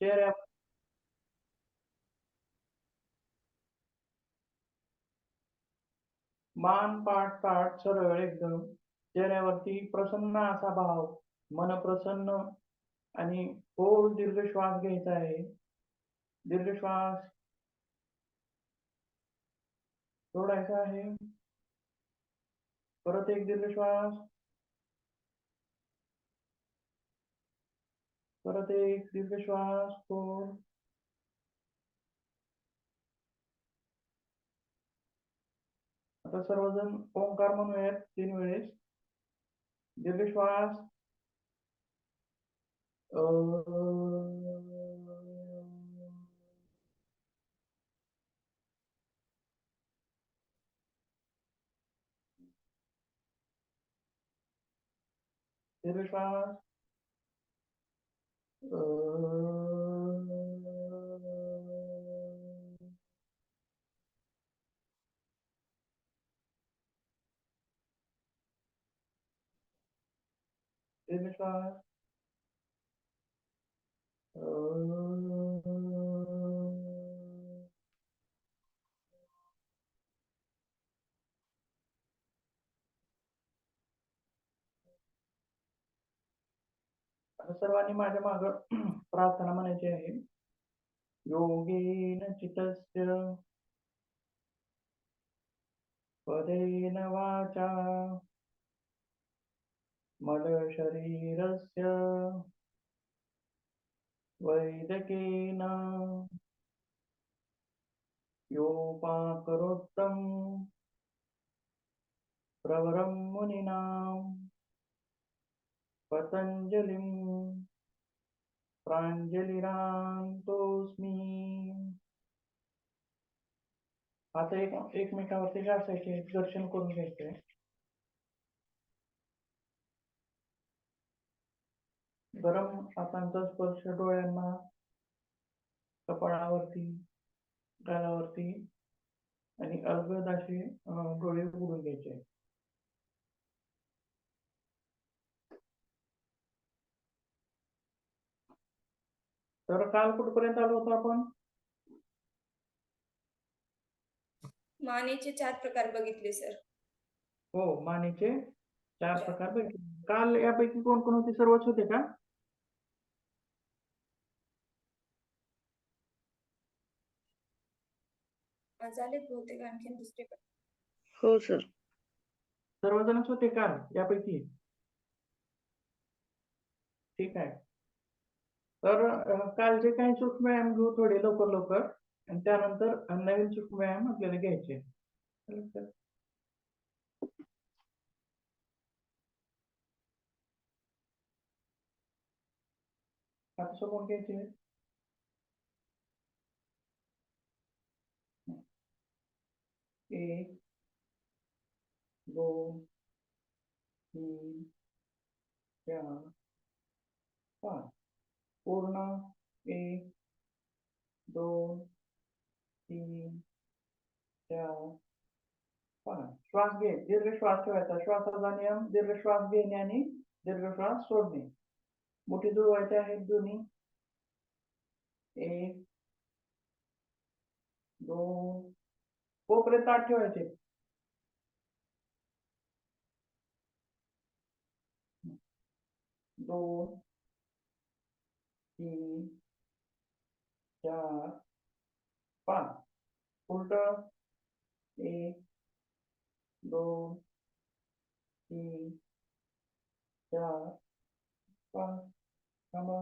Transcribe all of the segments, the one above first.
चेहऱ्या मान पाठ ताठ सरळ एकदम, चेहऱ्यावरती प्रसन्न असा भाव, मन प्रसन्न, आणि खोल दीर्घ श्वास घ्यायचा आहे. दीर्घ श्वास सोडायचा आहे. परत एक दीर्घ श्वास, परत एक दीर्घ श्वास सोड. आता सर्वजण ओंकार म्हणूयात 3 वेळेस. दीर्घ श्वास दीर्घ श्वास दीर्घ श्वास सर्वांनी माझ्या माग प्रार्थना म्हणायची आहे. योगेन चित्तस्य पदेन वाचा मल शरीरस्य वैदकेन योपाकरोत्तम प्रवरं मुनीनां पतंजलिं प्रांजलिरान्तोस्मि. आता एकमेकावरती घासायचे, दर्शन करून घ्यायचे. गरम हातांचा स्पर्श डोळ्यांना, कपाळावरती, गालावरती, आणि अलगद असे डोळे उघडून घ्यायचे. तर काल कुठपर्यंत आलो होतो आपण? मानेचे 4 प्रकार बघितले सर. हो, मानेचे 4 प्रकार बघितले. काल यापैकी कोण कोण होते? सर्वच होते का? झालेत बहुतेक, आणखीन दुसरे पण. हो सर. सर्वजणच होते काल यापैकी? ठीक आहे. तर कालचे काही सूक्ष्म व्यायाम घेऊ थोडे लवकर, आणि त्यानंतर नवीन सूक्ष्म व्यायाम आपल्याला घ्यायचे. आता समोर घ्यायचे. 1 2 3 4 5. पूर्ण 1 2 3 4 5. श्वास घे, दीर्घ श्वास ठेवायचा. श्वासाचा नियम दीर्घ श्वास घेणे आणि दीर्घ श्वास सोडणे. मुठी जुळवायचे आहेत दोन्ही. 1 2. कोपरे ताट ठेवायचे. 2 3 4 5. उलट 1 2 3 4 5. थांबा.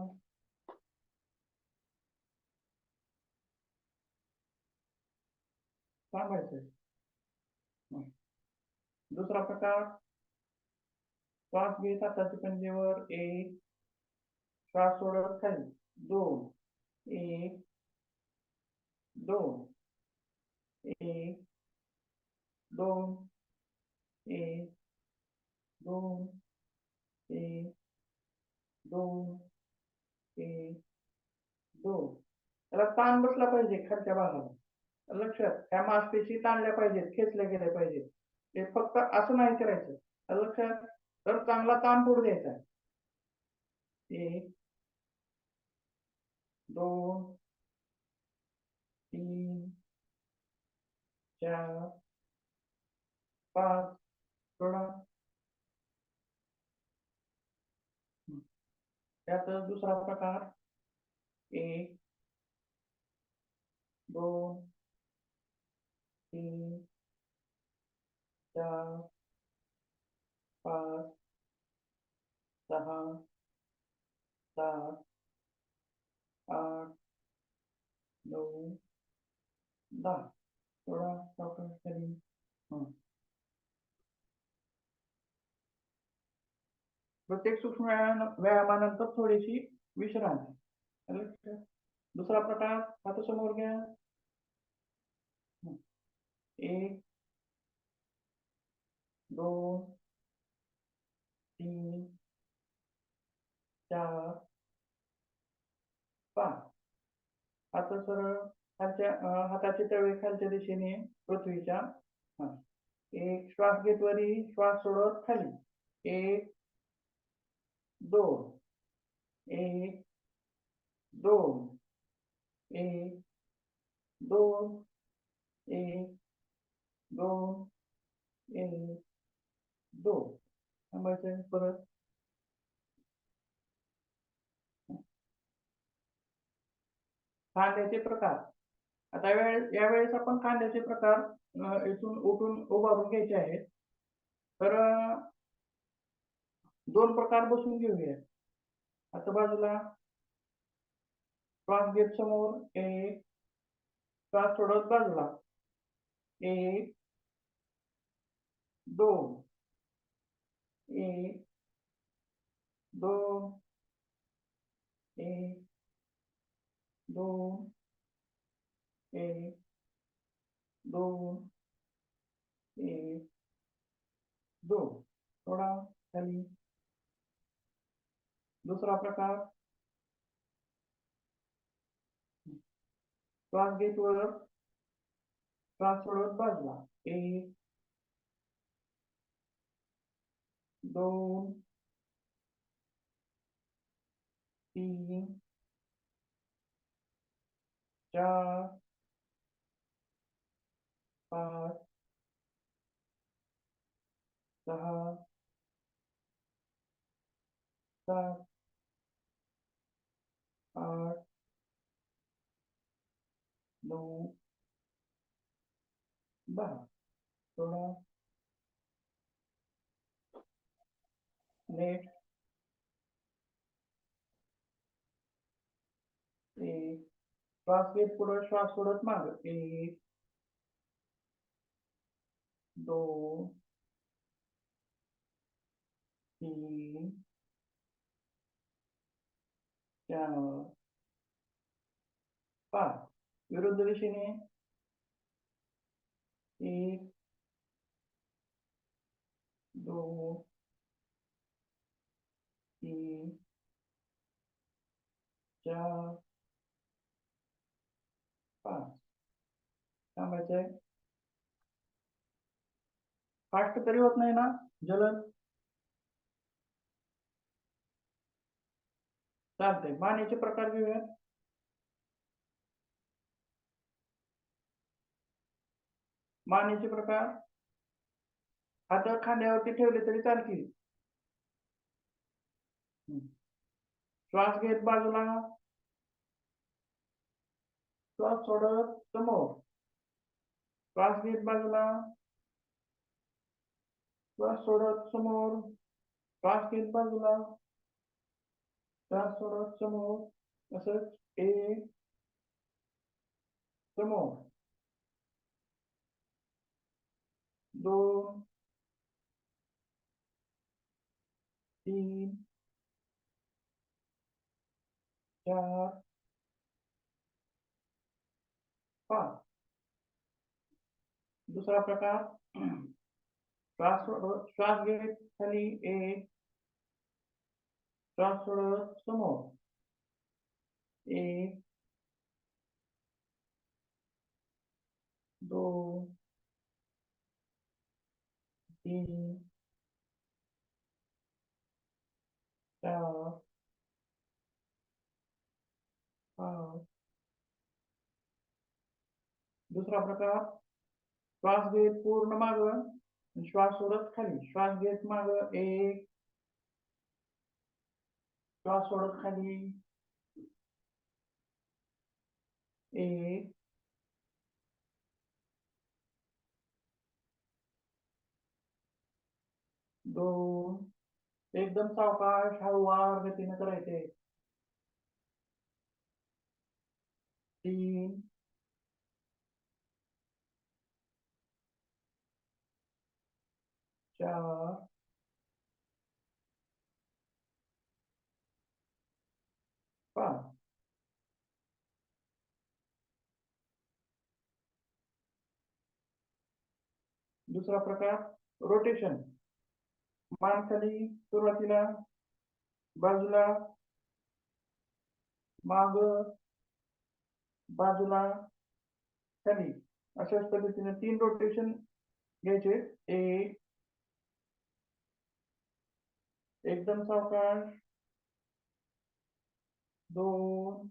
थांबायचं. दुसरा प्रकार, श्वास घेत हाताची पंजेवर. 1. श्वास सोडत खाली. 2 1 2 1 2 1 2 1 2 1 2. त्याला ताण बसला पाहिजे खालच्या भागाला. लक्षात, त्या मासपेशी ताणल्या पाहिजेत, खेचल्या गेल्या पाहिजेत. ते फक्त असं नाही करायचं. लक्षात, तर चांगला ताण पडू द्यायचा. 1 2 3 4 5 सोडा. त्यातच दुसरा प्रकार 1 2 3 4 5 6 7 8 9 10 सोडा सावकाश खाली. प्रत्येक सूक्ष्म व्यायामानंतर थोडीशी विश्रांती. आलं लक्षात? दुसरा प्रकार हात समोर घ्या. 1 2 3 4 5 हात सरळ खालच्या हाताचे तळवे खालच्या दिशेने पृथ्वीच्या. एक श्वास घेत वरी, श्वास सोडत खाली. 1 2 1 2 1 2 1 2 1 2 थांबायचं परत. खांद्याचे प्रकार. आता यावेळेस आपण खांद्याचे प्रकार इथून उठून उभारून घ्यायचे आहेत. तर 2 प्रकार बसून घेऊया. आता बाजूला श्वास घेत समोर 1 श्वास सोडत बाजूला 1 2 1 2 1 2 1 2 1 2 थोडा खाली. दुसरा प्रकार श्वास घेत वर, श्वास सोडत बाजूला 1 2 3 4 5 6 7 8 9 10 थोडा. नेक्स्ट 1 श्वास घेत पुढे, श्वास सोडत माग 1 2 3 4 5 विरुद्ध दिशेने 1 2 3 4 5 थांबायचंय. फास्ट तरी होत नाही ना? जलद चालतंय. मानेचे प्रकार घेऊया. मानेचे प्रकार हात खांद्यावरती ठेवले तरी चालतील. श्वास घेत बाजूला, श्वास सोडत समोर. श्वास घेत बाजूला, श्वास सोडत समोर. श्वास घेत बाजूला, श्वास सोडत समोर. असंच 1 समोर 2 3 4 5. दुसरा प्रकार श्वास घेत खाली 1 श्वास सोडत समोर 1 2 3 4 5 दुसरा प्रकार श्वास घेत पूर्ण माग, श्वास सोडत खाली, श्वास घेत माग 1, श्वास सोडत खाली 1, 2, एकदम सावकाश हळूवार गतीने करायचे 3, 4, 5. दुसरा प्रकार रोटेशन, मान खाली सुरुवातीला, बाजूला, माग, बाजूला, खाली, अशाच पद्धतीने 3 रोटेशन घ्यायचे 1, एकदम सावकाश 2,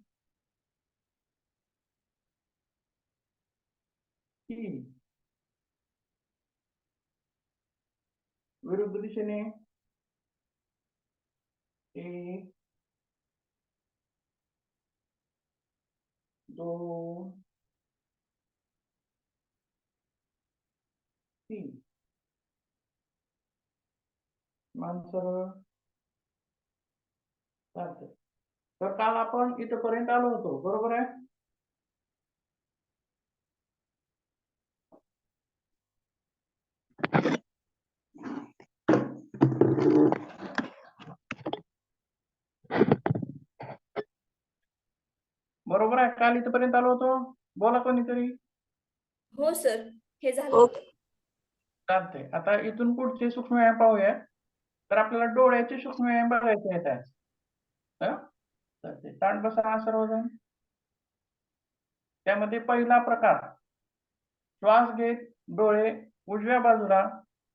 3, विरुद्ध दिशेने 1, 2, 3, मान सरळ चालते. तर काल आपण इथपर्यंत आलो होतो, बरोबर आहे? बरोबर आहे, काल इथपर्यंत आलो होतो, बोला कोणीतरी. हो सर, हे झालं होतं. चालते. आता इथून पुढचे सूक्ष्म व्यायाम पाहूया. तर आपल्याला डोळ्याचे सूक्ष्म व्यायाम बघायचे आहेत आज. चालते, ताट बसा सर्वजण. त्यामध्ये पहिला प्रकार, श्वास घेत डोळे उजव्या बाजूला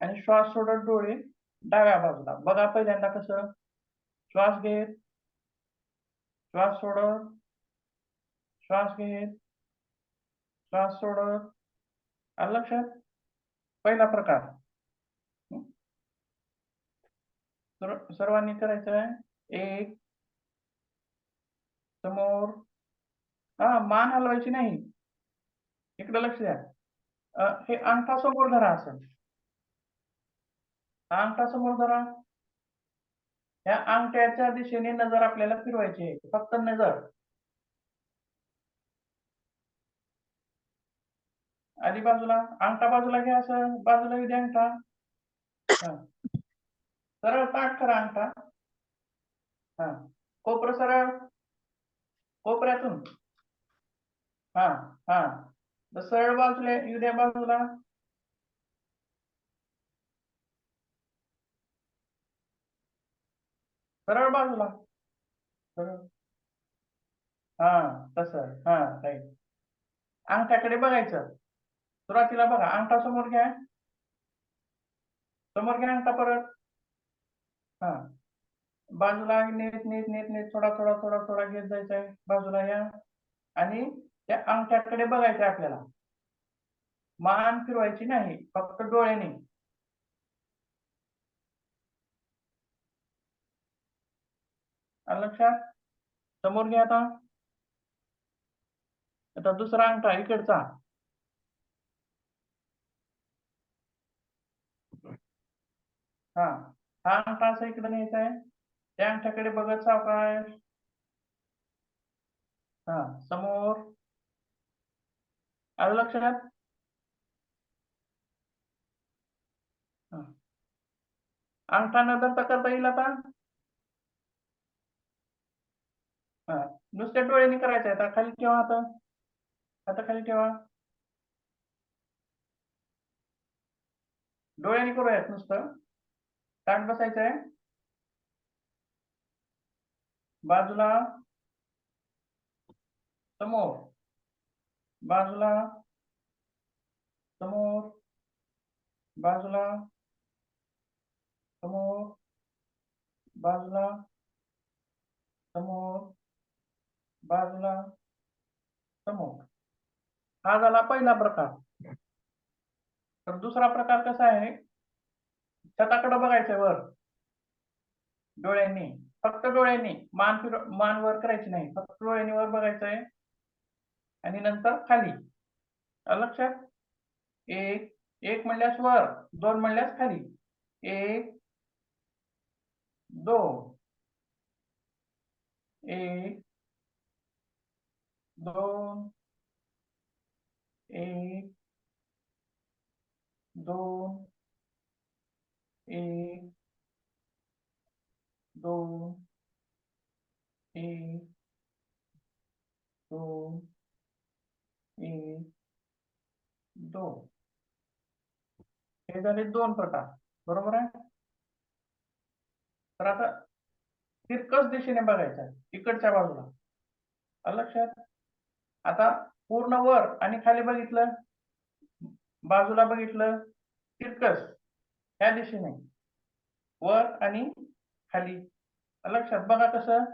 आणि श्वास सोडत डोळे डाव्या बाजूला. बघा पहिल्यांदा कसं, श्वास घेत, श्वास सोडत, श्वास घेत, श्वास सोडत. आलं लक्षात? पहिला प्रकार सर्वांनी करायचं आहे. 1, समोर, मान हलवायची नाही, इकडे लक्ष द्या. हे अंगठा समोर धरा, असं अंगठा समोर धरा. या अंगठ्याच्या दिशेने नजर आपल्याला फिरवायची आहे, फक्त नजर. आधी बाजूला, अंगठा बाजूला घ्या, असं बाजूला येऊ द्या अंगठा. सरळ पाठ करा अंगठा. कोपरं सरळ, कोपऱ्यातून सरळ बाजूला येऊ द्या, बाजूला. सरळ बाजूला, सरळ. तसं राईट. अंगठ्याकडे बघायचं. सुरुवातीला बघा, अंगठा समोर घ्या, समोर घ्या अंगठा परत. बाजूला नीट नीट नीट नीट थोडा थोडा थोडा थोडा घेत जायचा आहे, बाजूला या. आणि त्या अंगठ्याकडे बघायचं आपल्याला, मान फिरवायची नाही, फक्त डोळ्याने. लक्षात? समोर घ्या. आता दुसरा अंगठा इकडचा. हा अंगठा असा इकडे न्यायचा आहे, त्या अंगठ्याकडे बघत सावकाश. समोर. आलं लक्षात? अंगठा न धरता करता येईल आता. नुसत्या डोळ्यांनी करायचं आहे. आता खाली ठेवा, आता खाली ठेवा. डोळ्यांनी करूयात नुसतं. ताट बसायचं आहे, बाजूला, समोर, बाजूला, समोर, बाजूला, समोर, बाजूला, समोर, बाजूला, समोर. हा झाला पहिला प्रकार. तर दुसरा प्रकार कसा आहे, छताकडे बघायचंय वर डोळ्यांनी, फक्त डोळ्यांनी, मान वर करायची नाही, फक्त डोळ्यांनी वर बघायचंय आणि नंतर खाली. लक्षात, एक एक म्हणल्यास वर, दोन म्हणल्यास खाली. एक दोन, एक दोन, एक दोन, एक दोन, एक दोन, एक दोन. हे झाले दोन प्रकार, बरोबर आहे. तर आता तिरकस दिशेने बघायचं इकडच्या बाजूला. लक्षात, आता पूर्ण वर आणि खाली बघितलं, बाजूला बघितलं, तिरकस ह्या दिशेने वर आणि खाली. लक्षात बघा कसं,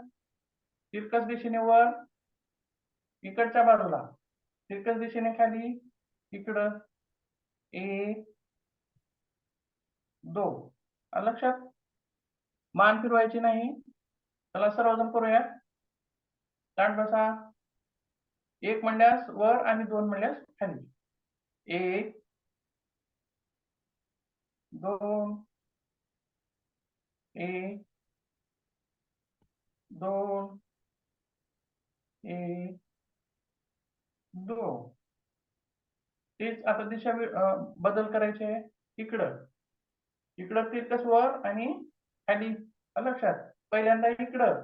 तिरकस दिशेने वर इकडच्या बाजूला, तिरकस दिशेने खाली इकडं, एक दोन. लक्षात, मान फिरवायची नाही. चला सर्वजण करूया. स्टार्ट बसा. एक म्हणल्यास वर आणि दोन म्हणल्यास खाली. एक दोन, एक दोन, एक दोन. तेच आता दिशा बदल करायचे, इकडं इकडं तिरकस वर आणि खाली. लक्षात, पहिल्यांदा इकडं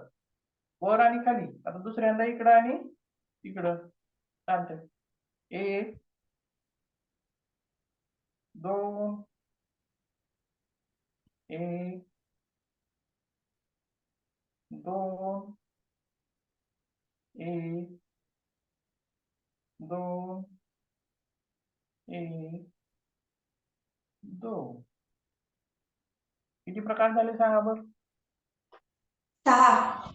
वर आणि खाली, आता दुसऱ्यांदा इकडं आणि इकडं. चालतंय. एक दोन, एक दोन, एक दोन, एक दोन. किती प्रकार झाले सांगा बरं? 6.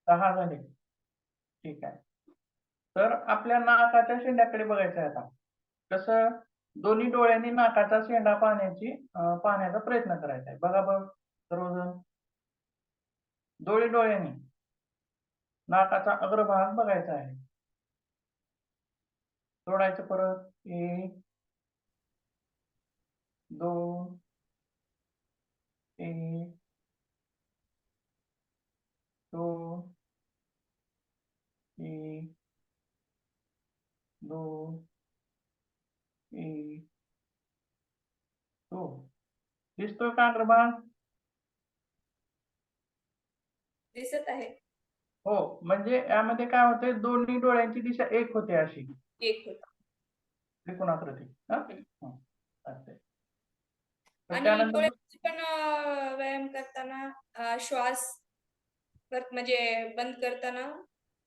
6 झाले. ठीक आहे. तर आपल्या नाकाच्या शेंड्याकडे बघायचं आहे आता. कसं, दोन्ही डोळ्यांनी नाकाचा शेंडा पाहण्याचा प्रयत्न करायचा आहे. बघा बघ सर्वजण, डोळ्यांनी नाकाचा अग्रभाग बघायचा आहे. सोडायचं परत. एक दोन, एक दोन, एक दोन, एक दोन. दिसतोय का अग्रभाग? दिसत आहे. हो, म्हणजे यामध्ये काय होते, दोन्ही डोळ्यांची दिशा एक होते, अशी एक होत. त्रिकोणाकृती. आणि त्यानंतर डोळ्याची पण व्यायाम करताना श्वास म्हणजे बंद करताना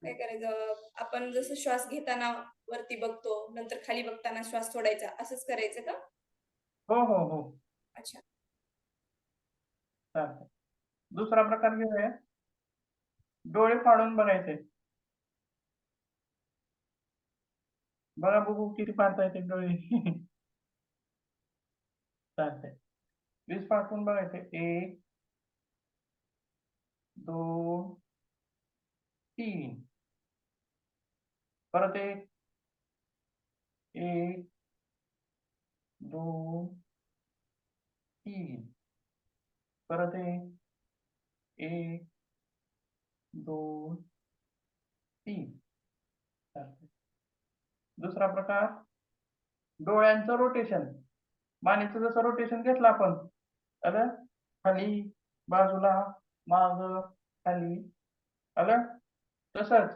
काय करायचं, आपण जसं श्वास घेताना वरती बघतो, नंतर खाली बघताना श्वास सोडायचा, असंच करायचं का? हो हो हो. अच्छा. चालतंय. दुसरा प्रकार घेऊया. डोळे फाडून बघायचे. बघा बघू किती पाहता येते डोळे. चालतंय. 20 फाडून बघायचे. एक दोन, तीन. परत एक दोन, तीन. परत एक दोन, तीन. दुसरा प्रकार, डोळ्यांचं रोटेशन. मानेचं जसं रोटेशन घेतलं आपण, आलं, खाली बाजूला माग खाली, आलं. तसंच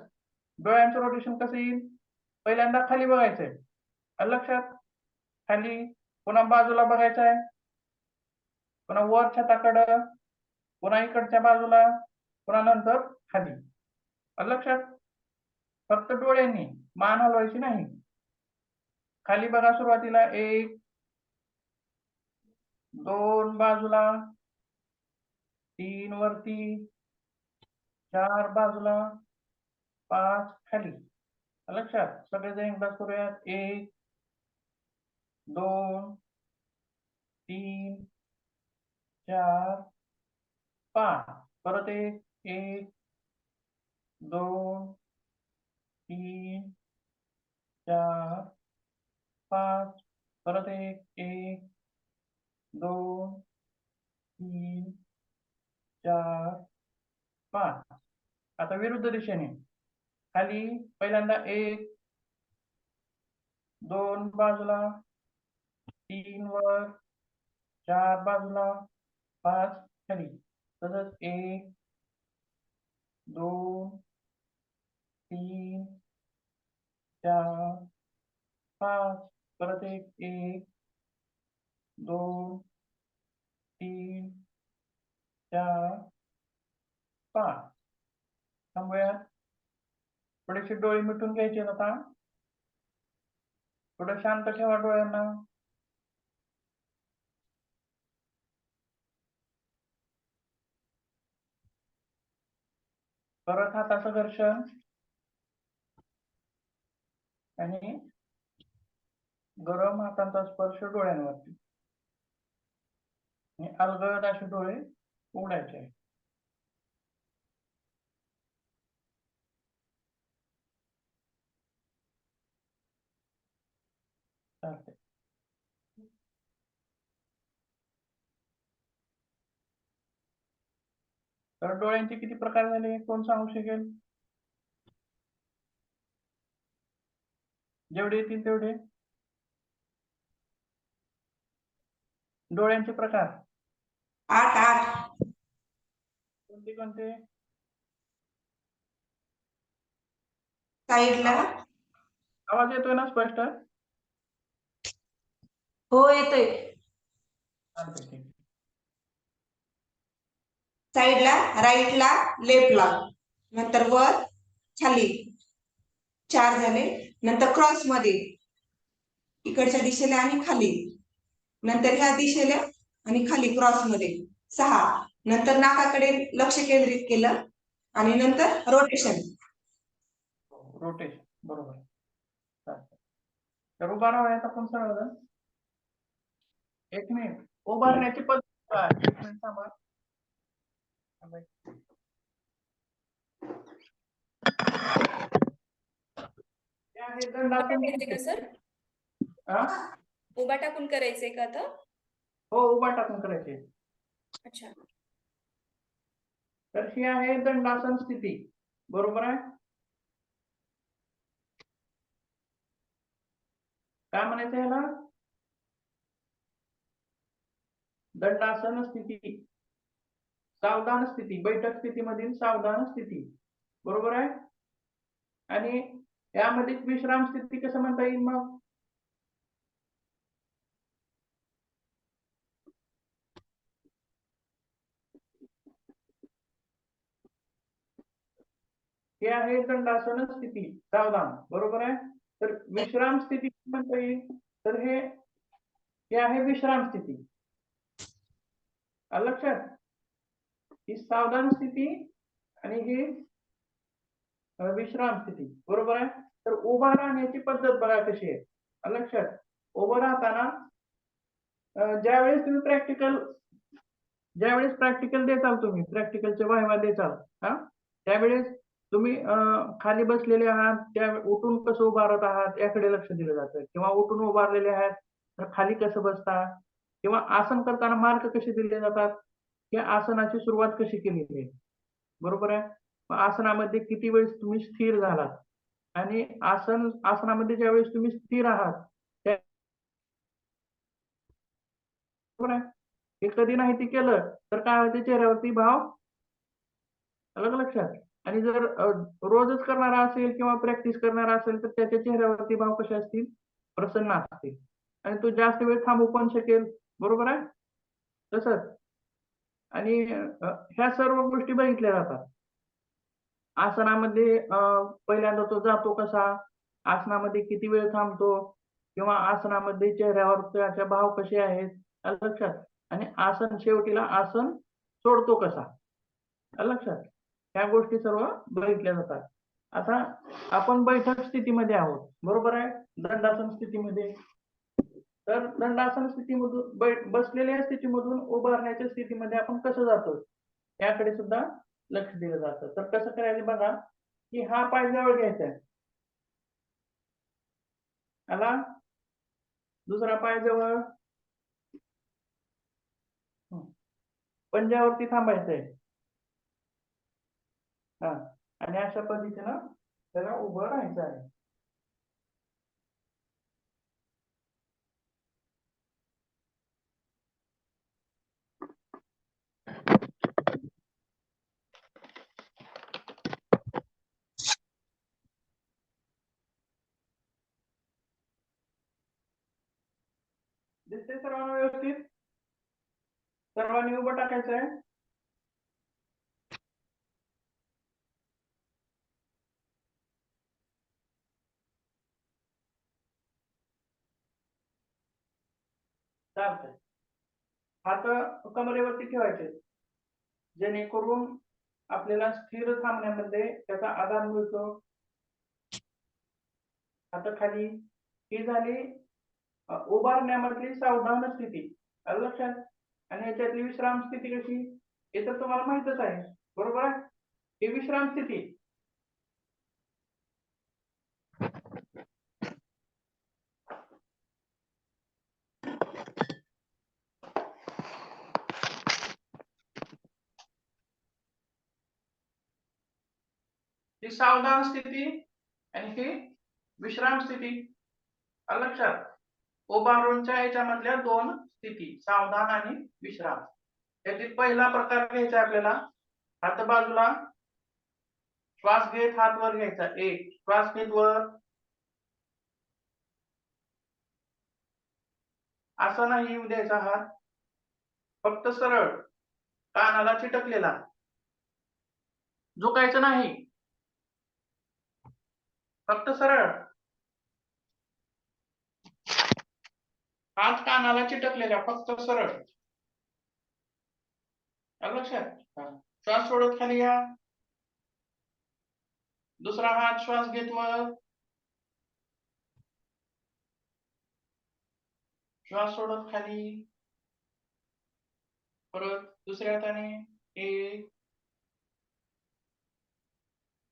डोळ्यांचं रोटेशन कसं येईल, पहिल्यांदा खाली बघायचंय. लक्षात, खाली, पुन्हा बाजूला बघायचंय, पुन्हा वर छताकडं, पुन्हा इकडच्या बाजूला, पुन्हा नंतर खाली. लक्षात, फक्त डोळ्यांनी, मान हलवायची नाही. खाली बघा, सुरुवातीला एक दोन बाजूला, तीन वरती, चार बाजूला, पाच खाली. लक्षात सगळेजण एकदाच करूयात. 1 2 3 4 5 परत 1 2 3 4 5 परत 1 2 3 4 5. आता विरुद्ध दिशेने खाली पहिल्यांदा 1 2 बाजूला 3 वर 4 बाजूला 5 खाली तसंच 1 2 3 4 5 परत 1 2 3 4 5. थांबूयात. थोडेसे डोळे मिटून घ्यायचे आता. थोडं शांत ठेवा डोळ्यांना. परत हाताचं घर्षण आणि गरम हातांचा स्पर्श डोळ्यांवरती आणि अलगद असे डोळे उघडायचे. चालतंय. तर डोळ्यांचे किती प्रकार झाले कोण सांगू शकेल? जेवढे येतील तेवढे. डोळ्यांचे प्रकार 8 कोणते कोणते? साईडला. आवाज येतोय ना स्पष्ट? हो येतोय. चालतंय ठीक. साईडला, राईटला, लेफ्टला, नंतर वर खाली 4 झाले. नंतर क्रॉस मध्ये इकडच्या दिशेला आणि खाली, नंतर ह्या दिशेला आणि खाली क्रॉस मध्ये 6. नंतर नाकाकडे लक्ष केंद्रित केलं आणि नंतर रोटेशन. रोटेशन बरोबर. चालतंय. तर उभा राहायचा आपण सरळ. 1 मिनिट. उभारण्याची पद्धत काय? 1 मिनिट थांबा. हे आहे दंडासन. करायचंय का सर? हा? उभा टाकून करायचंय का आता? हो उभा टाकून करायचे. अच्छा. तर ही आहे दंडासन स्थिती. बरोबर आहे? काय म्हणायचं याला? दंडासन स्थिती, सावधान स्थिती, बैठक स्थितीमधील सावधान स्थिती. बरोबर आहे? आणि यामध्ये विश्राम स्थिती कसं म्हणता येईल मग? हे आहे दंडासन स्थिती, सावधान. बरोबर आहे? तर विश्राम स्थिती म्हणता येईल. तर हे आहे विश्राम स्थिती. आलं लक्षात? ही सावधान स्थिती आणि ही विश्राम स्थिती. बरोबर आहे? तर उभा राहण्याची पद्धत बघा कशी आहे. आलं लक्षात? उभं राहताना ज्यावेळेस प्रॅक्टिकल देताल तुम्ही, प्रॅक्टिकलचे वाहिवा देताल, हा त्यावेळेस तुम्ही खाली बसलेले आहात, त्या उठून कसं उभारत आहात याकडे लक्ष दिलं जातं. किंवा उठून उभारलेले आहात तर खाली कसं बसता, किंवा आसन करताना मार्क कसे दिले जातात, या आसनाची सुरुवात कशी केलेली आहे. बरोबर आहे? आसनामध्ये किती वेळेस तुम्ही स्थिर झालात आणि आसनामध्ये ज्यावेळेस तुम्ही स्थिर आहात बरोबर आहे. हे कधी नाही ते केलं तर काय होते, चेहऱ्यावरती भाव अलग लक्षात. आणि जर रोजच करणारा असेल किंवा प्रॅक्टिस करणारा असेल तर त्याच्या चेहऱ्यावरती भाव कसे असतील, प्रसन्न असतील आणि तो जास्त वेळ थांबू पण शकेल. बरोबर आहे? तसंच आणि ह्या सर्व गोष्टी बघितल्या जातात आसनामध्ये. पहिल्यांदा तो जातो कसा, आसनामध्ये किती वेळ थांबतो, किंवा आसनामध्ये चेहऱ्यावर त्याचे भाव कसे आहेत लक्षात. आणि आसन शेवटीला आसन सोडतो कसा लक्षात. ह्या गोष्टी सर्व बघितल्या जातात. आता आपण बैठक स्थितीमध्ये आहोत, बरोबर आहे, दंडासन स्थितीमध्ये. तर दंडासन स्थितीमधून बसलेल्या स्थितीमधून उभारण्याच्या स्थितीमध्ये आपण कसं जातो याकडे सुद्धा लक्ष दिलं जातं. तर कसं करायचं बघा, की हा पाय जवळ घ्यायचा आहे, आला, दुसरा पाय जवळ, पंजावरती थांबायचं आहे, हा, आणि अशा पद्धतीनं त्याला उभं राहायचं आहे. दिसते सर्वांना व्यवस्थित? सर्वांनी उभं टाकायचं आहे. चालतंय. हात कमरेवरती ठेवायचे, जेणेकरून आपल्याला स्थिर थांबण्यामध्ये त्याचा आधार मिळतो. आता खाली ही झाली उभारण्यामधली सावधान स्थिती, आलं लक्षात? आणि याच्यातली विश्राम स्थिती कशी, हे तर तुम्हाला माहितच आहे, बरोबर आहे. ही विश्राम स्थिती. ही सावधान स्थिती आणि ही विश्राम स्थिती, आलं लक्षात? उभारूनच्या याच्यामधल्या दोन स्थिती, सावधान आणि विश्राम. यातील पहिला प्रकार घ्यायचा आपल्याला, हात बाजूला, श्वास घेत हात वर घ्यायचा, एक श्वास घेत वर, असं नाही येऊ द्यायचा हात, फक्त सरळ कानाला चिटकलेला, झुकायचं नाही, फक्त सरळ, हात कानाला चिटकलेला, फक्त सरळ, आलं लक्षात? श्वास सोडत खाली या, दुसरा हात श्वास घेत वर, श्वास सोडत खाली, परत दुसऱ्या हाताने, एक,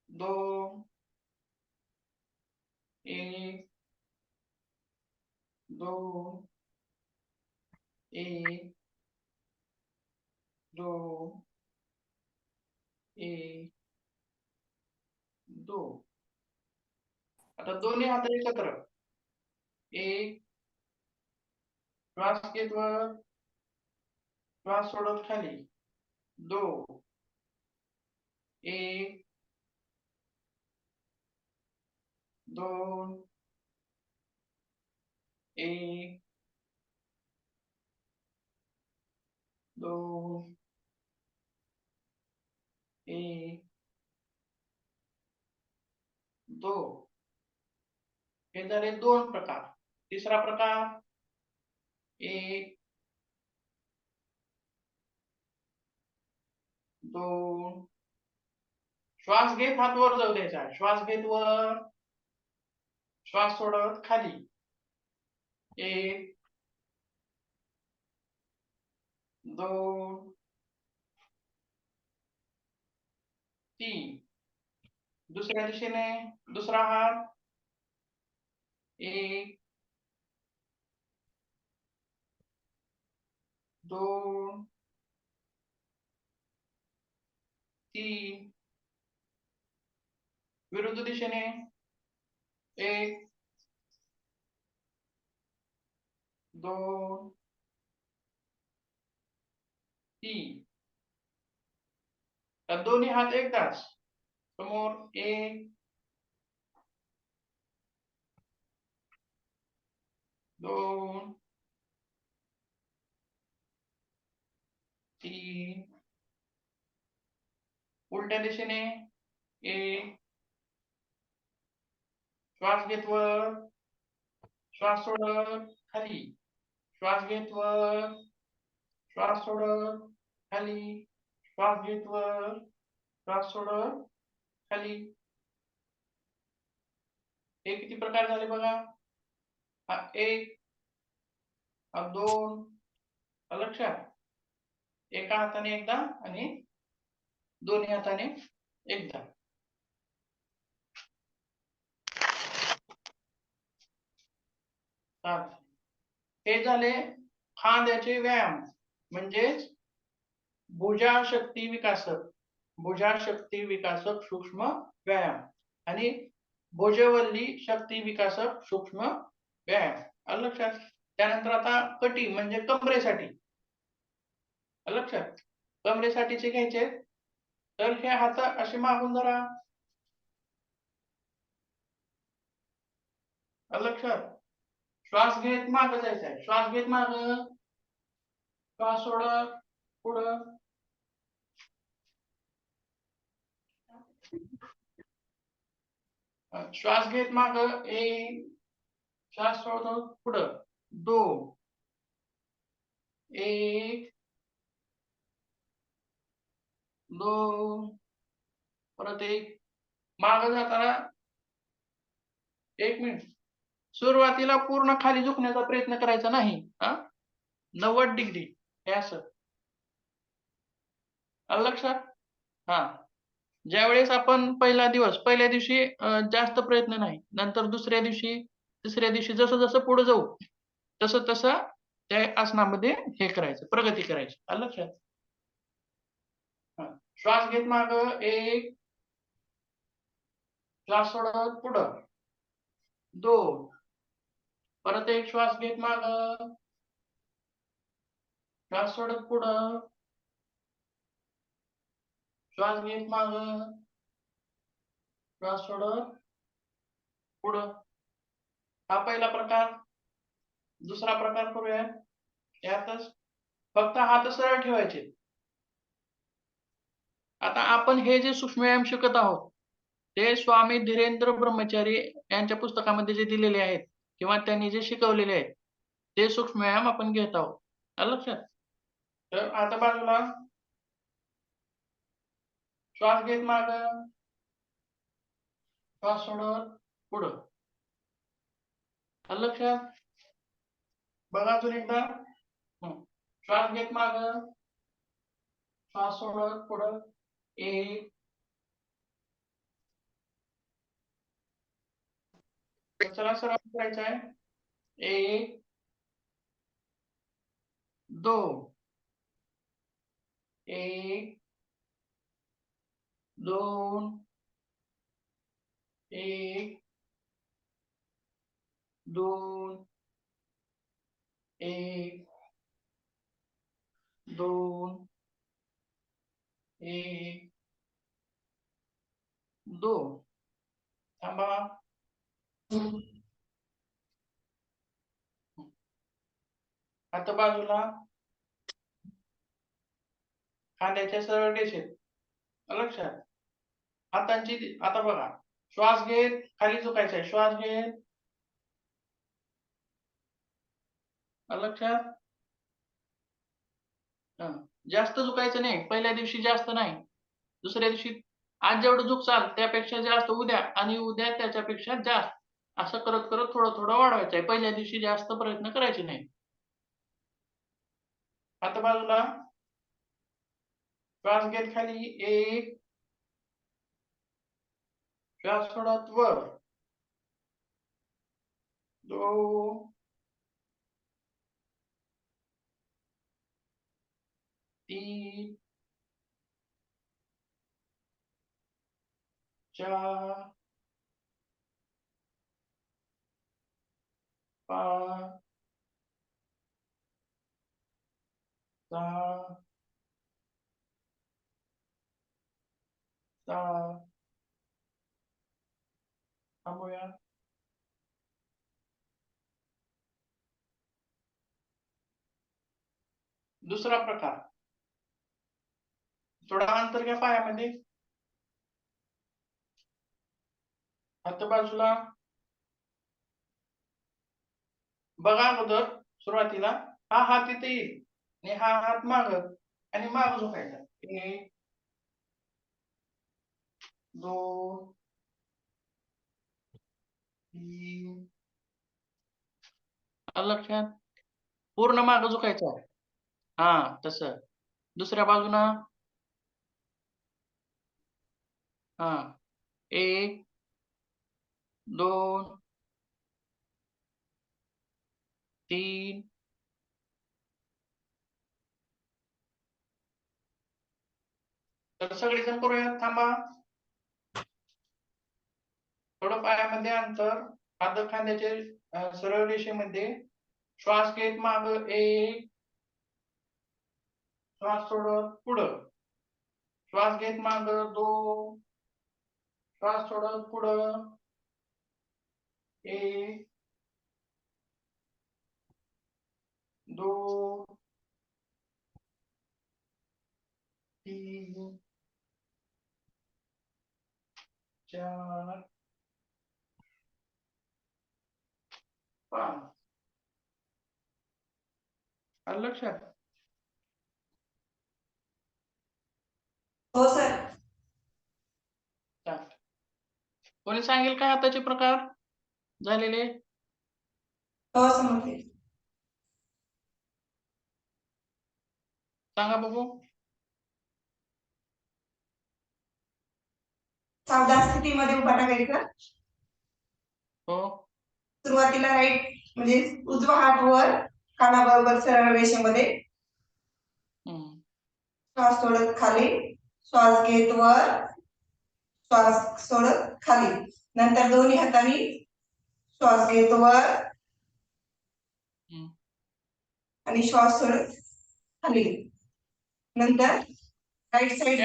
दोन, एक, दोन, एक, दोन, एक, दोन. आता दोन्ही हात एकत्र, एक, श्वास घेत वर, श्वास सोडत खाली, दोन, एक, दोन, एक, दोन, एक, दोन. हे झाले दोन प्रकार. तिसरा प्रकार, एक, दोन, श्वास घेत हात वर जाऊ द्यायचा, श्वास घेत वर, श्वास सोडत खाली, एक, दोन, तीन. दुसऱ्या दिशेने दुसरा हात, एक, दोन, तीन. विरुद्ध दिशेने, एक, दोन, तीन. तर दोन्ही हात एकदाच समोर, एक, दोन, तीन. उलट्या दिशेने, एक, श्वास घेत वर, श्वास सोडत खाली, श्वास घेत वर, श्वास सोडत खाली, श्वास घेत वर, श्वास सोडत खाली, हे किती प्रकार झाले बघा. हा 1, हा 2, लक्षात. एका हाताने एकदा आणि दोन्ही हाताने एकदा. हे झाले खांद्याचे व्यायाम म्हणजेच भुजाशक्ती विकासक सूक्ष्म व्यायाम आणि भुजवल्ली शक्ती विकासक सूक्ष्म व्यायाम. आलं लक्षात. त्यानंतर आता कटी म्हणजे कमरेसाठी. आलं लक्षात. कमरेसाठीचे घ्यायचे तर हे हात असे मागून धरा. आलं लक्षात. श्वास घेत मागं जायचं आहे. श्वास घेत मागं, श्वास सोडत पुढं. श्वास घेत मागं 1, श्वास सोडत पुढं 2, 1, 2, परत 1. मागं जाताना 1 मिनिट. सुरुवातीला पूर्ण खाली झुकण्याचा प्रयत्न करायचा नाही. 90 डिग्री हे असं. आलं लक्षात. ज्यावेळेस आपण पहिल्या दिवशी जास्त प्रयत्न नाही, नंतर दुसऱ्या दिवशी, तिसऱ्या दिवशी जसं जसं पुढे जाऊ तसं तसं त्या आसनामध्ये हे करायचं, प्रगती करायची. आलं लक्षात. श्वास घेत माग 1, श्वास सोडत पुढं 2, परत 1 श्वास घेत माग, श्वास सोडत पुढं, श्वास घेत माग, श्वास सोडत पुढं. हा पहिला प्रकार. दुसरा प्रकार करूया. यातच फक्त हात सरळ ठेवायचे. आता आपण हे जे सूक्ष्म व्यायाम शिकत आहोत ते स्वामी धीरेंद्र ब्रह्मचारी यांच्या पुस्तकामध्ये जे दिलेले आहेत किंवा त्यांनी जे शिकवलेले आहेत ते सूक्ष्म व्यायाम आपण घेत आहोत. आलं लक्षात. तर आता बाजूला श्वास घेत माग, श्वास सोडत पुढं. आलं लक्षात. बघा अजून एकदा. श्वास घेत माग, श्वास सोडत पुढं 1, चला सराव करायचा आहे. 1, 2, 1, 2, 1, 2, 1, 2, 1, 2. थांबा. आता बाजूला खांद्याच्या सरळ रेषेत. लक्षात. हातांची आता बघा. श्वास घेत खाली झुकायचा आहे. श्वास घेत. लक्षात. जास्त झुकायचं नाही. पहिल्या दिवशी जास्त नाही. दुसऱ्या दिवशी आज जेवढं झुकचाल त्यापेक्षा जास्त उद्या आणि उद्या त्याच्यापेक्षा जास्त असं करत करत थोडं थोडं वाढवायचं आहे. पहिल्या दिवशी जास्त प्रयत्न करायचे नाही. आता बाजूला श्वास घेत खाली 1, श्वास सोडत वर 2, 3, 4, 5, 6, 7. थांबूया. दुसरा प्रकार. थोडा अंतर घ्या पायामध्ये. हात बाजूला. बघा अगोदर सुरुवातीला हा हात इथे येईल आणि हा हात माग आणि माग झोपायचा. 1, 2, 3 आलं लक्षात? पूर्ण मागं झुकायचं. हा तसं. दुसऱ्या बाजूला हा 1 2 3 तर सगळेजण करूयात. थांबा. थोडं पायामध्ये अंतर, हात खांद्याचे सरळ रेषेमध्ये. श्वास घेत माग 1 श्वास सोडत पुढं. श्वास घेत माग 2 श्वास सोडत पुढं. 1 2 3 4 5 आलं लक्षात? हो सर. चालेल. कोणी सांगेल का हाताचे प्रकार झालेले? हो समजले. सांगा बघू. सावधान स्थितीमध्ये उभा टाकायचा. हो. सुरुवातीला राईट म्हणजे उजवा हात वर कानाबरोबर सरळ रेषेमध्ये. हम्म. श्वास सोडत खाली, श्वास घेत वर, श्वास सोडत खाली. नंतर दोन्ही हातांनी श्वास घेत वर हम्म. आणि श्वास सोडत खाली. नंतर राईट साइड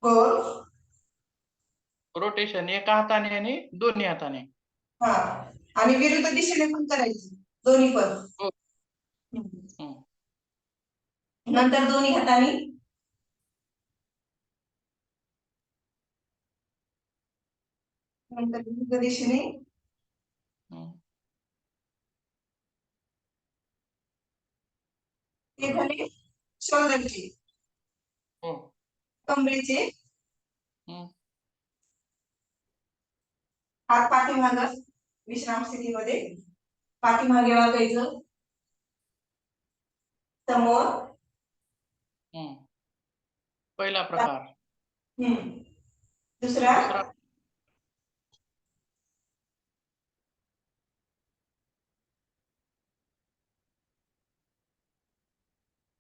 गोल. रोटेशन एका हाताने आणि दोन्ही हाताने. हा आणि विरुद्ध दिशेने पण करायची दोन्ही पण. हो. हम्म. नंतर दोन्ही हातांनी नंतर विरुद्ध दिशेने. हम्म. ते झाले शोल्डरचे. हो. कमरेचे. हम्म. हात पाठीमाग विश्राम स्थितीमध्ये पाठीमागे वाकायचं. समोर. हम्म. पहिला प्रकार. दुसरा दुसरा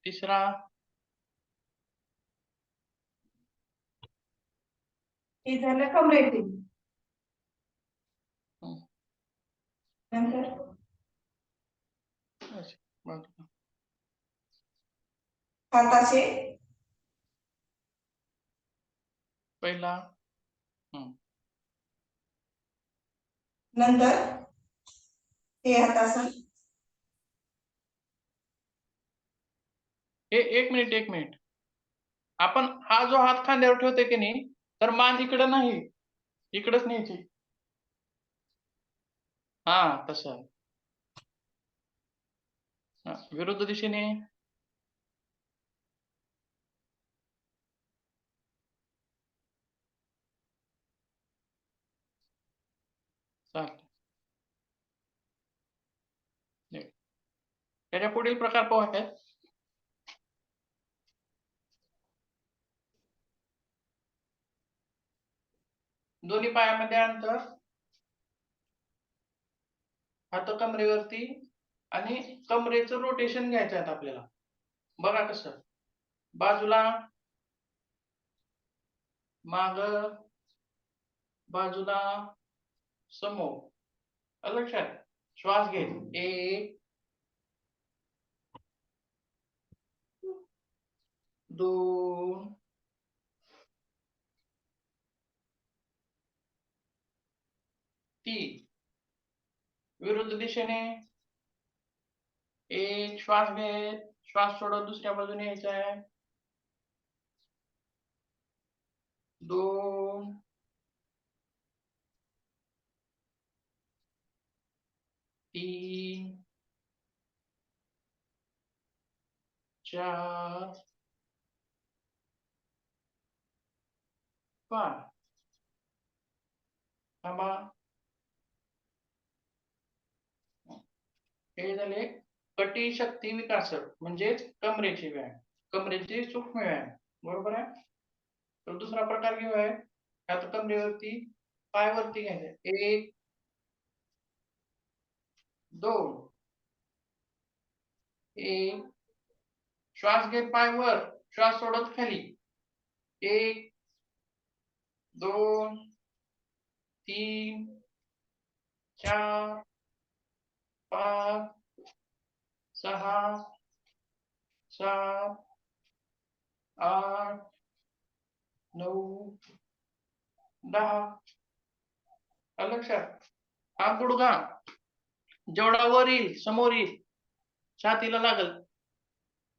तिसरा हे झालं कमरेचे. हम्म. नंतर अच्छा, बाजूला. हाताचे. पहिला. हम्म. नंतर हे हातासन. हे एक मिनिट. आपण हा जो हात खांद्यावर ठेवतोय की नाही, तर मान इकडं नाही, इकडंच न्यायची. हा तसं. विरुद्ध दिशेने. चालेल. त्याच्या पुढील प्रकार पाहूयात. दोन्ही पायामध्ये अंतर, हात कमरेवरती आणि कमरेचं रोटेशन घ्यायचं आहे आपल्याला. बघा कसं. बाजूला, माग, बाजूला, समोर. आलं लक्षात? श्वास घे. 1 2 3 विरुद्ध दिशेने. 1 श्वास घे, श्वास सोडत दुसऱ्या बाजूने यायचा आहे. 2 3 4 5 थांबा. हे झाले कटी शक्ती विकासक म्हणजेच कमरेचे व्यायाम, कमरेचे सूक्ष्म व्यायाम. बरोबर आहे. तर दुसरा प्रकार घेऊया. आता कमरेवरती पाय वरती घ्यायचे. 1 2 1 श्वास घेत पाय वर, श्वास सोडत खाली. 1 2 3 4 5 6 7 8 9 10. आलं लक्षात. हा गुडघा जेवढा वर येईल, समोर येईल, छातीला लागल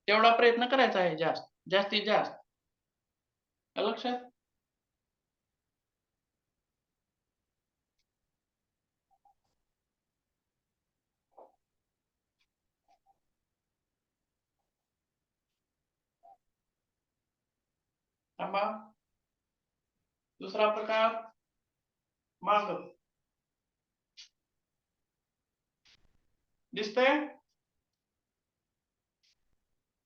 तेवढा प्रयत्न करायचा आहे, जास्तीत जास्त. आलं लक्षात. थांबा. दुसरा प्रकार माग. दिसतंय.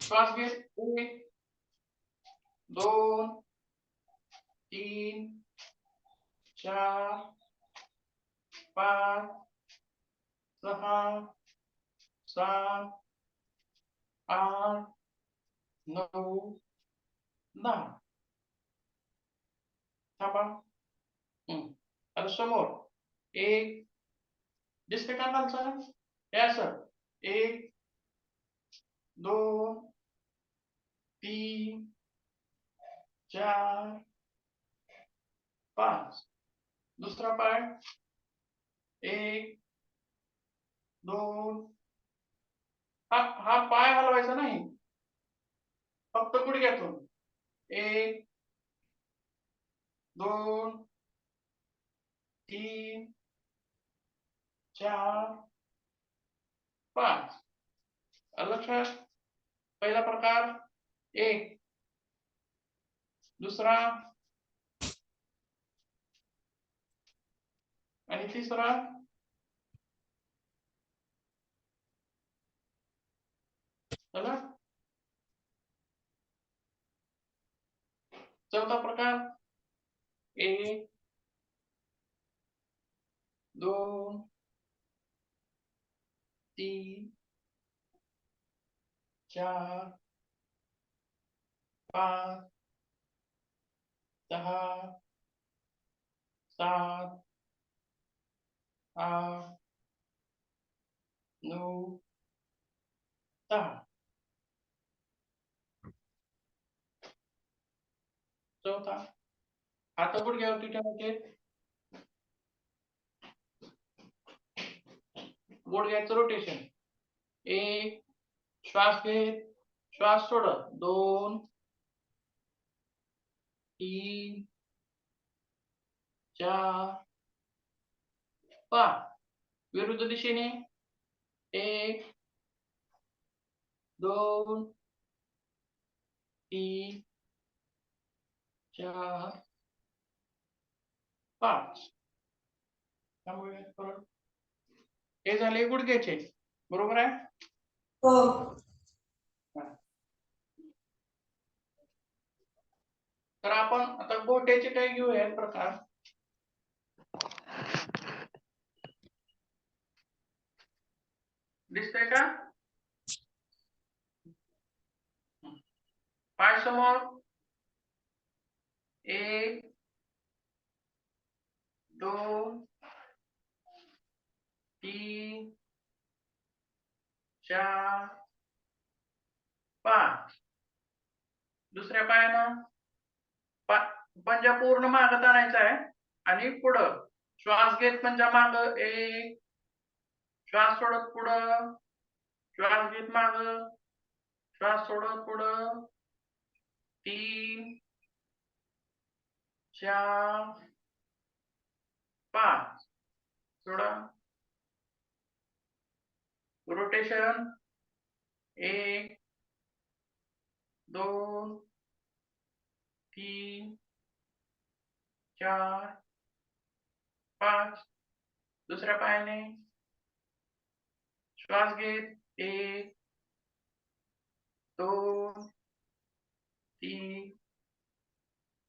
श्वास घे. 1 2 3 4 5 6 7 8 9 10. थांबा. आता समोर 1 दिसते का खालचं? हे असं 1 2 3 4 5. दुसरा पाय 1 2. हा पाय हलवायचा नाही, फक्त गुडघ्यातून. 1 2 3 4 5. आलं लक्षात. पहिला प्रकार 1. दुसरा आणि तिसरा. चला. चौथा प्रकार 1 2 3 4 5 6 7 8 9 10. चौथा. हात गुडघ्यावरती ठेवायचे. गुडघ्याचं रोटेशन. 1 श्वास घेत, श्वास सोडत. 2 3 4 5. विरुद्ध दिशेने 1 2 3 4 5. त्यामुळे परत हे झाले गुडघ्याचे. बरोबर आहे. हो. तर आपण आता गोट्याचे काही घेऊयात प्रकार. दिसतंय का? पाय समोर 1 2 3 4 5. दुसऱ्या पायानं पंजा पूर्ण मागं आणायचा आहे आणि पुढं श्वास घेत पंजा मागं. 1 श्वास सोडत पुढं, श्वास घेत मागं, श्वास सोडत पुढं. 3 4 5. सोडा. रोटेशन 1 2 3 4 5. दुसऱ्या पायाने श्वास घेत 1, 2, 3,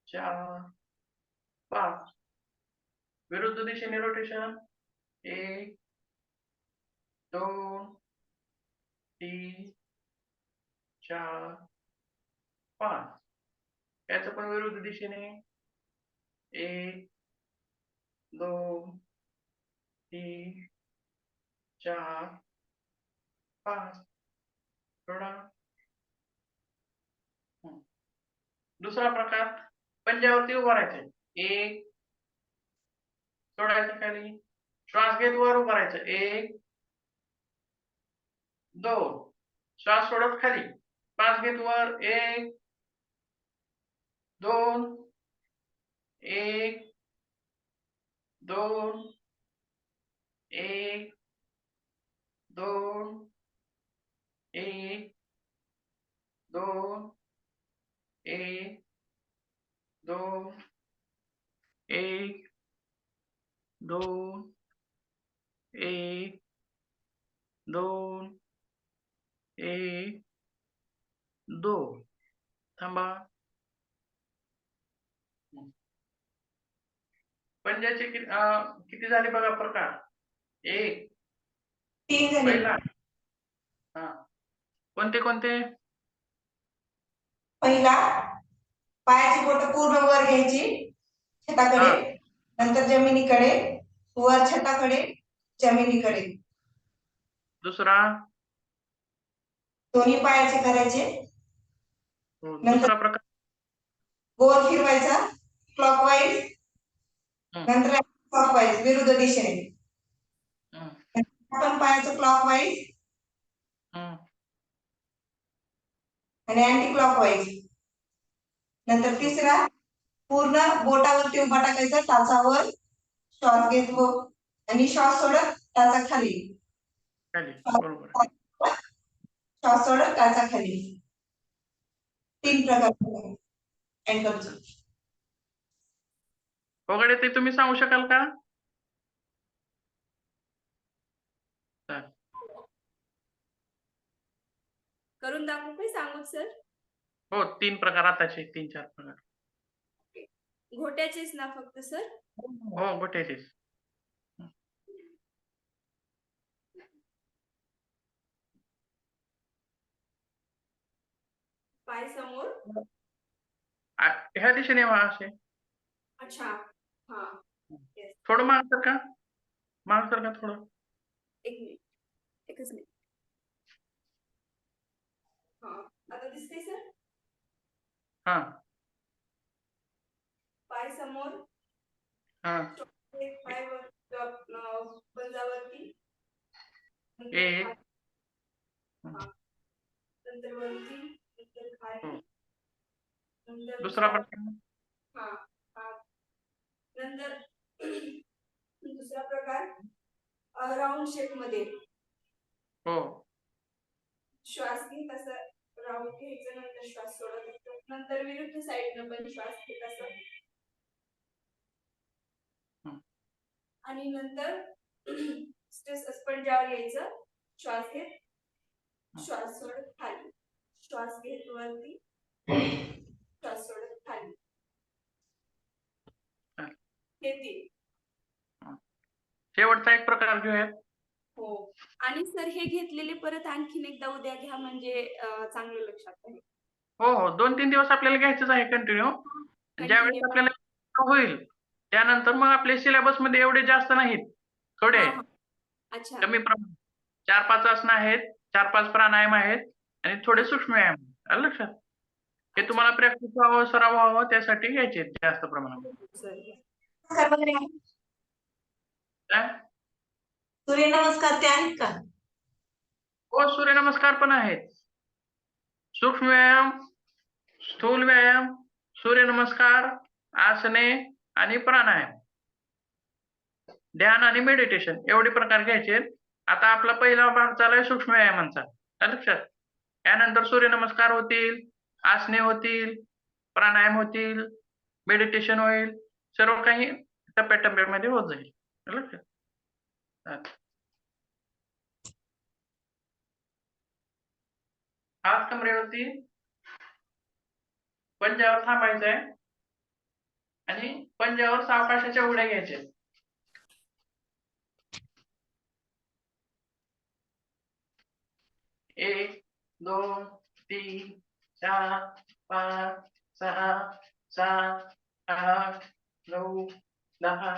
4, 5. विरुद्ध दिशेने रोटेशन 1, 2, 3, 4, 5. याचं पण विरुद्ध दिशेने 1, 2, 3, 4, 5. थोडा दुसरा प्रकार पंजावरती उभं राहायचं 1, सोडायचं खाली, श्वास घेत वर उभं राहायचं 1, 2, श्वास सोडत खाली, श्वास घेत वर 1, 2, 1, 2, 1, 2, 1, 2, 1, 2, 1, 2, 1, 2, 1, 2. थांबा. पंजाचे किती झाले बघा प्रकार 1 3 झाले. पहिला. हा कोणते कोणते? पहिला पायाची बोटं पूर्ण वर घ्यायची छताकडे, नंतर जमिनीकडे, वर छताकडे, जमिनीकडे. दुसरा दोन्ही पायाचे करायचे. दुसरा प्रकार गोल फिरवायचा क्लॉकवाईज, हं. नंतर क्लॉकवाईज विरुद्ध दिशेने. हं. आपण पायाचं क्लॉकवाईज हं. आणि अँटी क्लॉकवाईज. नंतर तिसरा पूर्ण बोटावरती उभा टाकायचा टाचावर, श्वास घेत व आणि श्वास सोडत टाचा खाली, खाली बरोबर. श्वास सोडत टाचा खाली. 3 प्रकार अँकरचं. वगैरे ते तुम्ही सांगू शकाल का? करून दाखवू काय सांगू सर? हो 3 प्रकार आताचे 3-4 प्रकार. घोट्याचेच ना फक्त सर? हो गोट्याचेच. पाय समोर. ह्या दिशेने व्हा असे. अच्छा. हा. Yes. थोडं मागसर का? मागसर का थोडं? एक मिनिट. एकच मिनिट. हा. आता दिसते सर? हा. पाय समोर. हा. पाय पंजावरती. 1 नंतर वरती, नंतर खाली, नंतर दुसरा प्रकार हा हा. नंतर दुसरा प्रकार राऊंड शेप मध्ये. हो श्वास घेत असं राऊंड घ्यायचं, नंतर श्वास सोडत असतो, नंतर विरुद्ध साईडनं पण श्वास घेत असं, आणि नंतर पंजावर यायचं, श्वास घेत, श्वास सोडत खाली, श्वास घेत वरती, श्वास सोडत खाली. हे 3. शेवटचा एक प्रकार जो आहे. हो. आणि सर हे घेतलेले परत आणखीन एकदा उद्या घ्या म्हणजे चांगलं लक्षात राहील. हो हो 2-3 दिवस आपल्याला घ्यायचंच आहे कंटिन्यू. ज्यावेळेस आपल्याला होईल त्यानंतर मग आपले सिलेबस मध्ये एवढे जास्त नाहीत, थोडे आहेत. अच्छा. कमी प्रमाणात 4-5 आसनं आहेत, 4-5 प्राणायाम आहेत आणि थोडे सूक्ष्म व्यायाम आहेत. आलं लक्षात? हे तुम्हाला प्रॅक्टिस व्हावं, सराव व्हावं त्यासाठी घ्यायचे आहेत जास्त प्रमाणात. काय? सूर्यनमस्कार ते आहेत का? हो सूर्यनमस्कार पण आहेत. सूक्ष्म व्यायाम, स्थूल व्यायाम, सूर्यनमस्कार, आसने आणि प्राणायाम, ध्यान आणि मेडिटेशन एवढे प्रकार घ्यायचे. आता आपला पहिला भाग चालू सूक्ष्म व्यायामांचा. लक्षात? यानंतर सूर्यनमस्कार होतील, आसने होतील, प्राणायाम होतील, मेडिटेशन होईल, सर्व काही टप्प्याटप्प्यामध्ये होत जाईल. लक्षात. हात कमरेवरती पंजावर थांबायचंय आणि पंजावर सावकाशाच्या उड्या घ्यायच्या. 1 2 3 4 5 6 7 8 9 10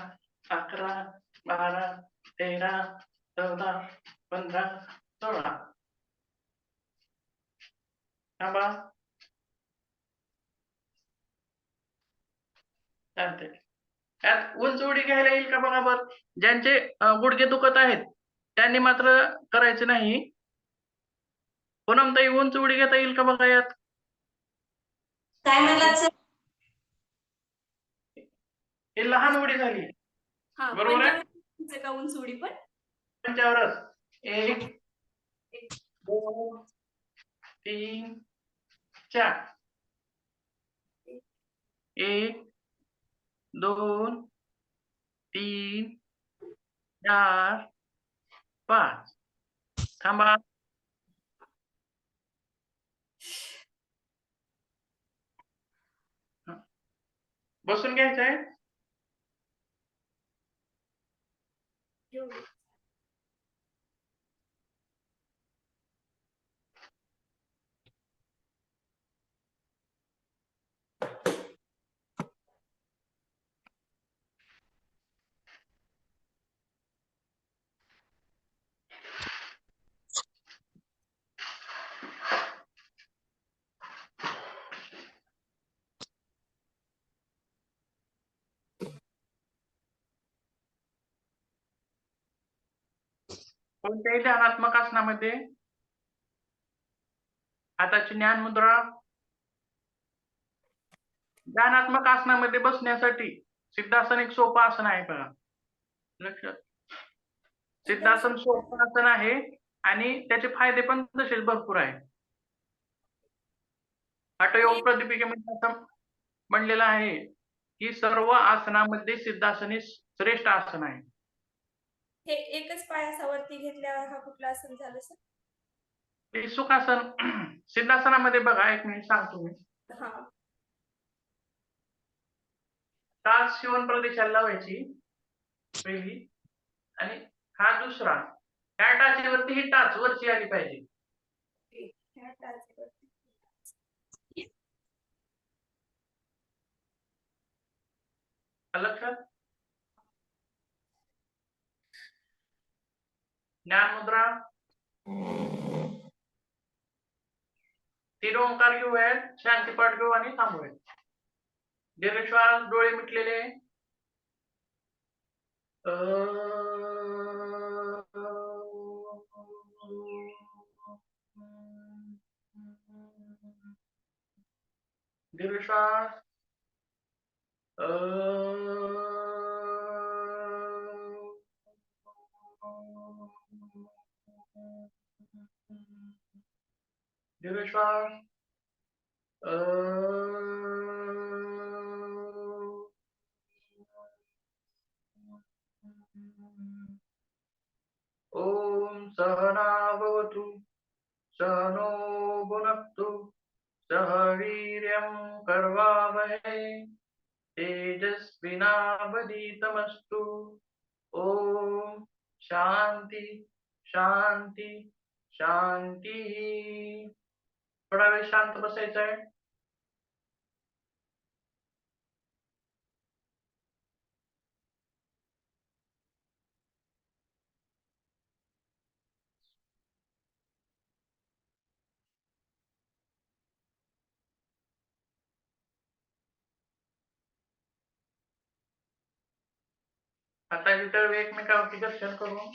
11 12 13 14 15 16. थांबा. चालतंय. त्यात उंच उडी घ्यायला येईल का बघा बरं. ज्यांचे गुडघे दुखत आहेत त्यांनी मात्र करायचे नाही. पूनमताई उंच उडी घेता येईल का बघा यात. काय म्हणलात सर? ही लहान उडी झाली. हा बरोबर आहे? पंचावन्न का उंच उडी पण पंचावरच. 1 2 3 4. 1 2 3 4 5. थांबा. बसून घ्यायचंय. एवढी. कोणत्याही ध्यानात्मक आसनामध्ये हाताची ज्ञान मुद्रा. ध्यानात्मक आसनामध्ये बसण्यासाठी सिद्धासन एक सोपं आसन आहे बघा. लक्षात. सिद्धासन सोपं आसन आहे आणि त्याचे फायदे पण तसेच भरपूर आहेत. हठयोग प्रदीपिकेमध्ये असं म्हणलेलं आहे की सर्व आसनामध्ये सिद्धासन हे श्रेष्ठ आसन आहे. हे एकच पाय असा वरती घेतल्यावर हा कुठला आसन झालं सर? हे सुखासन. सिद्धासनामध्ये बघा, एक मिनिट सांगतो मी. हा टाच शिवण प्रदेशाला लावायची पहिली आणि हा दुसरा. ह्या टाचेवरती ही टाच वरची आली पाहिजे. ह्या टाचेवरती. लक्षात. ज्ञान मुद्रा. 3 ओंकार घेऊयात, शांती पाठ घेऊ आणि थांबूयात. दीर्घ श्वास, डोळे मिटलेले. दीर्घ श्वास. दीर्घ श्वास. ओम सहना भवतु सहनो भुनक्तु सह वीर्यं कर्वावहै तेजस्विनावधीतमस्तु. ओम शांती शांती शांती. थोडा वेळ शांत बसायचं आहे. हाताची तळवे एकमेकावरती घर्षण करून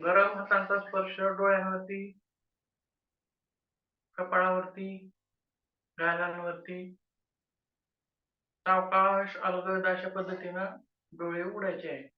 गरम हातांचा स्पर्श डोळ्यांवरती, कपाळावरती, गालांवरती सावकाश अलगद अशा पद्धतीनं डोळे उघडायचे आहेत.